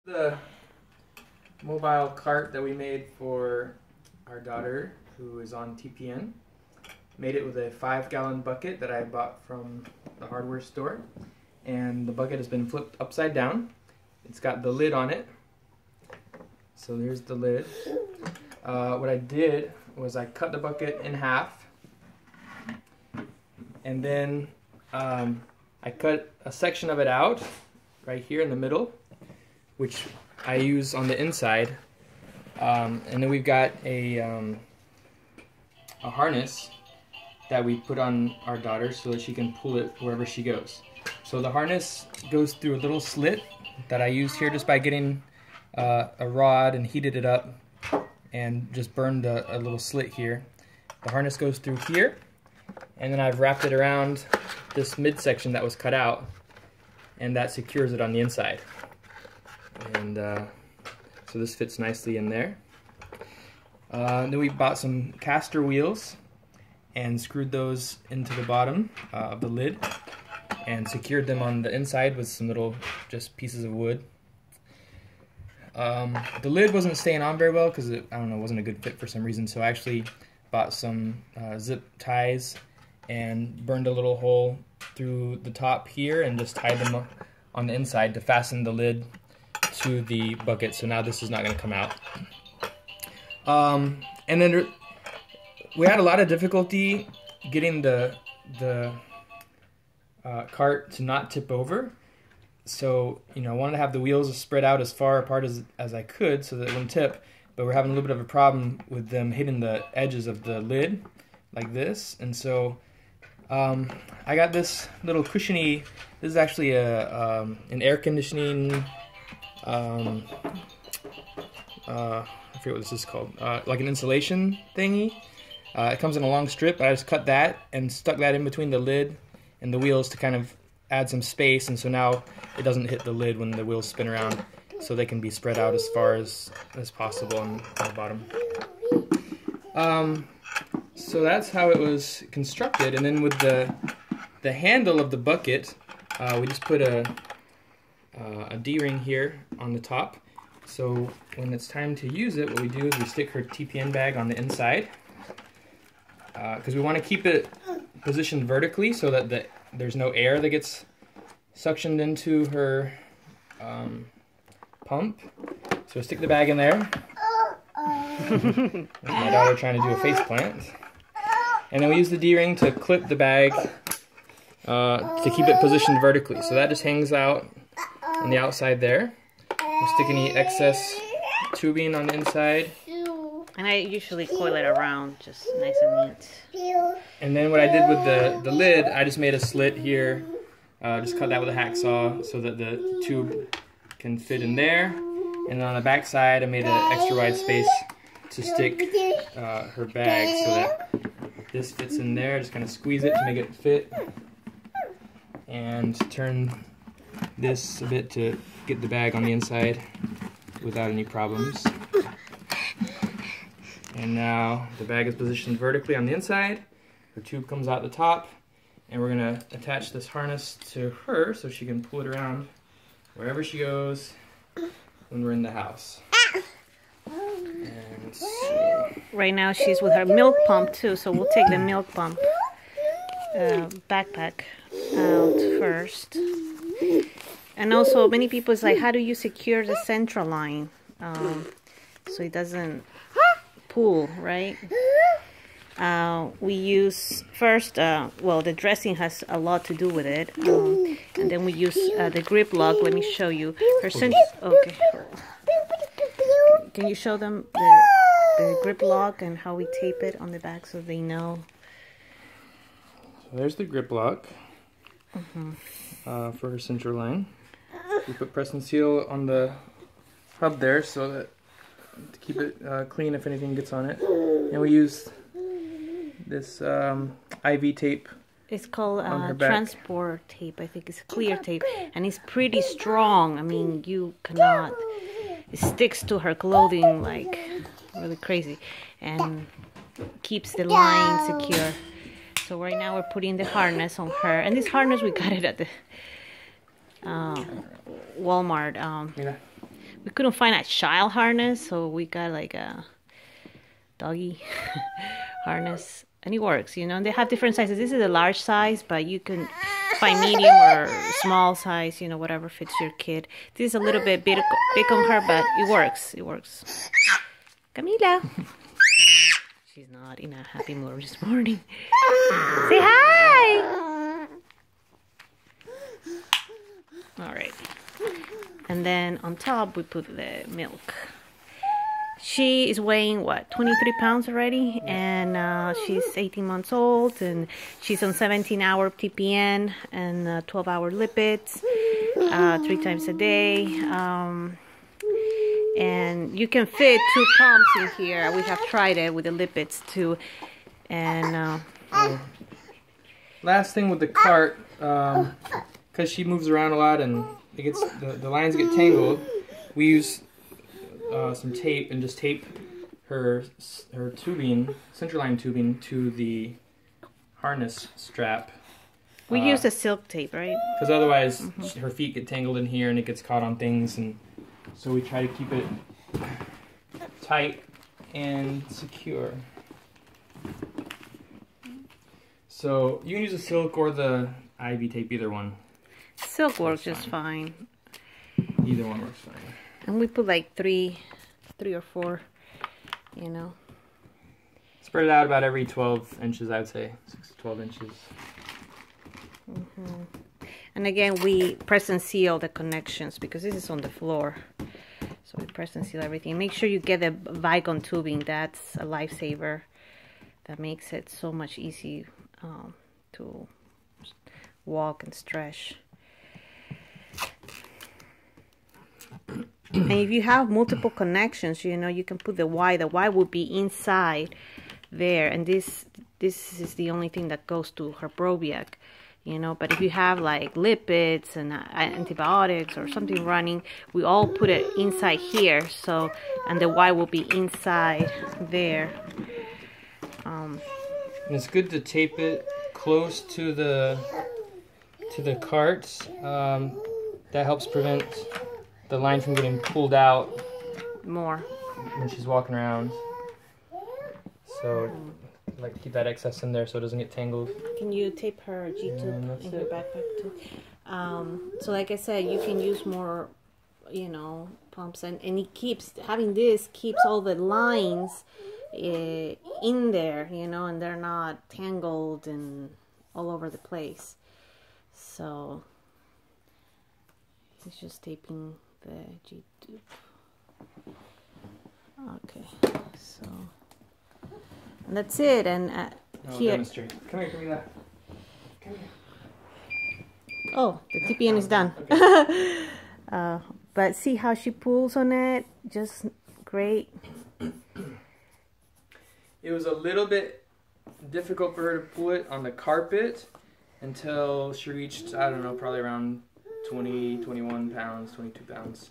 The mobile cart that we made for our daughter who is on TPN. Made it with a 5-gallon bucket that I bought from the hardware store. And the bucket has been flipped upside down. It's got the lid on it. So here's the lid. What I did was I cut the bucket in half. And then I cut a section of it out right here in the middle, which I use on the inside. And then we've got a harness that we put on our daughter so that she can pull it wherever she goes. So the harness goes through a little slit that I used here just by getting a rod and heated it up and just burned a little slit here. The harness goes through here, and then I've wrapped it around this midsection that was cut out, and that secures it on the inside. And so this fits nicely in there. Then we bought some caster wheels and screwed those into the bottom of the lid and secured them on the inside with some little just pieces of wood. The lid wasn't staying on very well because it, I don't know, wasn't a good fit for some reason, so I actually bought some zip ties and burned a little hole through the top here and just tied them on the inside to fasten the lid to the bucket, so now this is not going to come out. And then we had a lot of difficulty getting the cart to not tip over. So, you know, I wanted to have the wheels spread out as far apart as I could so that it wouldn't tip, but we're having a little bit of a problem with them hitting the edges of the lid like this. And so I got this little cushiony, this is actually an air conditioning, I forget what this is called, like an insulation thingy. It comes in a long strip. I just cut that and stuck that in between the lid and the wheels to kind of add some space, and so now it doesn't hit the lid when the wheels spin around, so they can be spread out as far as possible on the bottom. So that's how it was constructed, and then with the handle of the bucket, we just put a D-ring here on the top. So when it's time to use it, what we do is we stick her TPN bag on the inside, because we want to keep it positioned vertically so that there's no air that gets suctioned into her pump. So stick the bag in there. My daughter trying to do a face plant. And then we use the D-ring to clip the bag to keep it positioned vertically. So that just hangs out on the outside there. We stick any excess tubing on the inside. And I usually coil it around, just nice and neat. And then what I did with the lid, I just made a slit here. Just cut that with a hacksaw so that the tube can fit in there. And then on the back side, I made an extra wide space to stick her bag so that this fits in there. Just kind of squeeze it to make it fit. And turn this a bit to get the bag on the inside without any problems. And now the bag is positioned vertically on the inside. Her tube comes out the top, and we're going to attach this harness to her so she can pull it around wherever she goes when we're in the house. And so, right now she's with her milk pump too, so we'll take the milk pump backpack out first. And also many people is like, how do you secure the central line so it doesn't pull, right? We use first, well, the dressing has a lot to do with it, and then we use the grip lock. Let me show you. Okay. Can you show them the grip lock and how we tape it on the back so they know? So there's the grip lock for her central line. We put press and seal on the hub there so that to keep it clean if anything gets on it. And we use this IV tape. It's called transport tape. I think it's clear tape, and it's pretty strong. I mean, you cannot. It sticks to her clothing like really crazy, and keeps the line secure. So right now we're putting the harness on her, and this harness we got it at the Walmart. we couldn't find a child harness, so we got like a doggy harness, and it works, you know. And they have different sizes. This is a large size, but you can find medium or small size, you know, whatever fits your kid. This is a little bit big on her, but it works. It works. Camila. She's not in a happy mood this morning. Say hi! Alright. And then on top we put the milk. She is weighing, what, 23 pounds already? And she's 18 months old, and she's on 17-hour TPN and 12-hour lipids 3 times a day. And you can fit 2 pumps in here. We have tried it with the lipids too. And last thing with the cart, because she moves around a lot and it gets the lines get tangled, we use some tape and just tape her tubing, central line tubing, to the harness strap. We use the silk tape, right? Because otherwise her feet get tangled in here and it gets caught on things, and so we try to keep it tight and secure. So you can use the silk or the ivy tape, either one. Silk works just fine. Either one works fine. And we put like three or 4, you know. Spread it out about every 12 inches, I would say. 6 to 12 inches. And again, we press and seal the connections because this is on the floor. So we press and seal everything. Make sure you get the Vicon tubing. That's a lifesaver. That makes it so much easy to walk and stretch. And if you have multiple connections, you know, you can put the Y. The Y will be inside there, and this is the only thing that goes to her Broviac, you know. But if you have like lipids and antibiotics or something running, we all put it inside here. So, and the Y will be inside there. And it's good to tape it close to the cart. That helps prevent the line from getting pulled out more when she's walking around. So I like to keep that excess in there so it doesn't get tangled. Can you tape her G-tube in her backpack too? So like I said, you can use more, you know, pumps, and it keeps, having this keeps all the lines in there, you know, and they're not tangled and all over the place. So it's just taping the G-tube. Okay, so and that's it. And here, demonstrate. Come here, Camila. Come here. Oh, the TPN is done. Okay. But see how she pulls on it, just great. It was a little bit difficult for her to pull it on the carpet until she reached, I don't know, probably around 20, 21 pounds, 22 pounds.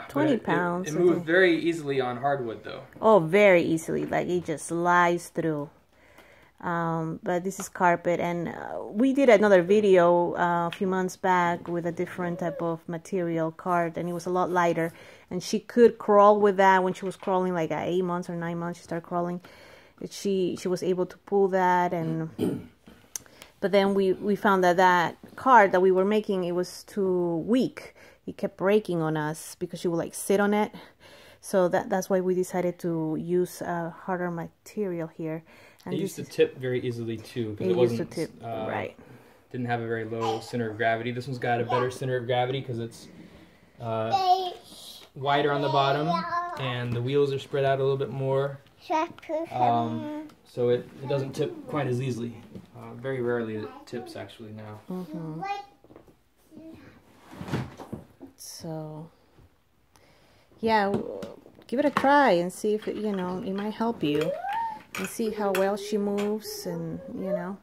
20 pounds. It moved very easily on hardwood, though. Oh, very easily. Like, it just slides through. But this is carpet, and we did another video a few months back with a different type of material cart, and it was a lot lighter, and she could crawl with that. When she was crawling, like at 8 months or 9 months, she started crawling. She was able to pull that, and but then we found that cart that we were making, it was too weak. It kept breaking on us because she would like sit on it. So that's why we decided to use a harder material here. And it used to tip very easily too, because it wasn't used to tip, right. Didn't have a very low center of gravity. This one's got a better center of gravity because it's wider on the bottom, and the wheels are spread out a little bit more. So it doesn't tip quite as easily. Very rarely it tips actually now. Mm-hmm. So yeah, give it a try and see if it, you know, it might help you, and see how well she moves. And you know,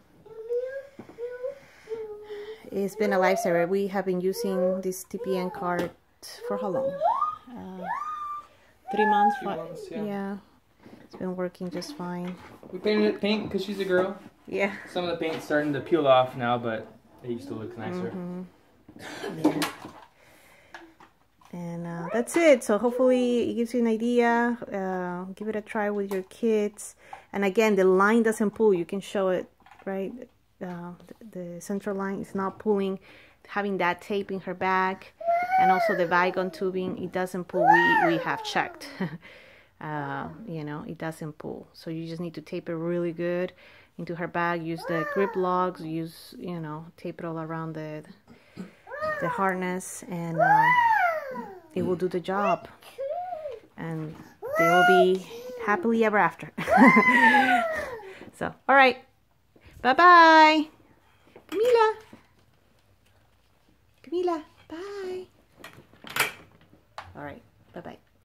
it's been a lifesaver. We have been using this TPN cart for how long? 3 months. 2 months, yeah. Yeah, it's been working just fine. We painted it pink because she's a girl. Yeah. Some of the paint's starting to peel off now, but it used to look nicer. Mm-hmm. Yeah. And that's it. So hopefully it gives you an idea. Give it a try with your kids. And again, the line doesn't pull. You can show it, right? The central line is not pulling. Having that tape in her back, and also the Vigon tubing, it doesn't pull. We have checked. You know, it doesn't pull. So you just need to tape it really good into her bag. Use the grip locks. Use, you know, tape it all around the harness, and it will do the job. And they will be happily ever after. So, all right. Bye-bye. Camila. Camila, bye. All right. Bye-bye.